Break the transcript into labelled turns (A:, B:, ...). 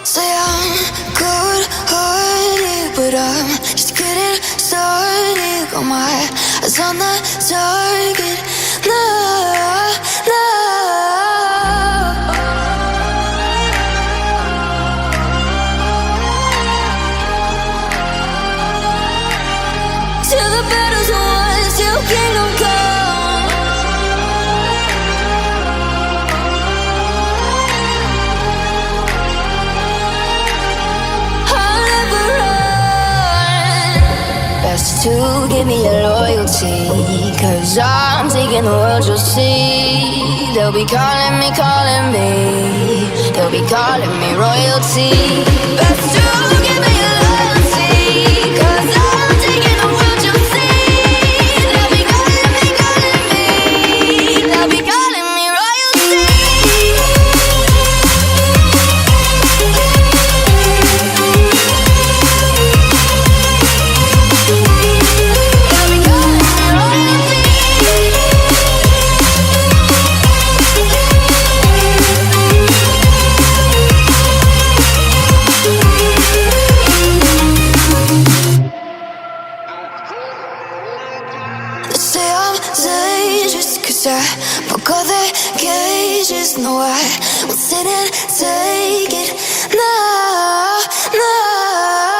A: Say I'm good-hearted, but I'm just getting started. Got my eyes on the target. No, no. Till the battle's won, till kingdom come. Best to give me your loyalty, 'cause I'm taking the world, you'll see. They'll be calling me, they'll be calling me royalty. Best to give me your loyalty, 'cause I'm taking the world, you'll see. They'll be calling me, they'll be calling me royalty. Say I'm dangerous, 'cause I broke all the cages. No, I won't sit and take it. No, no.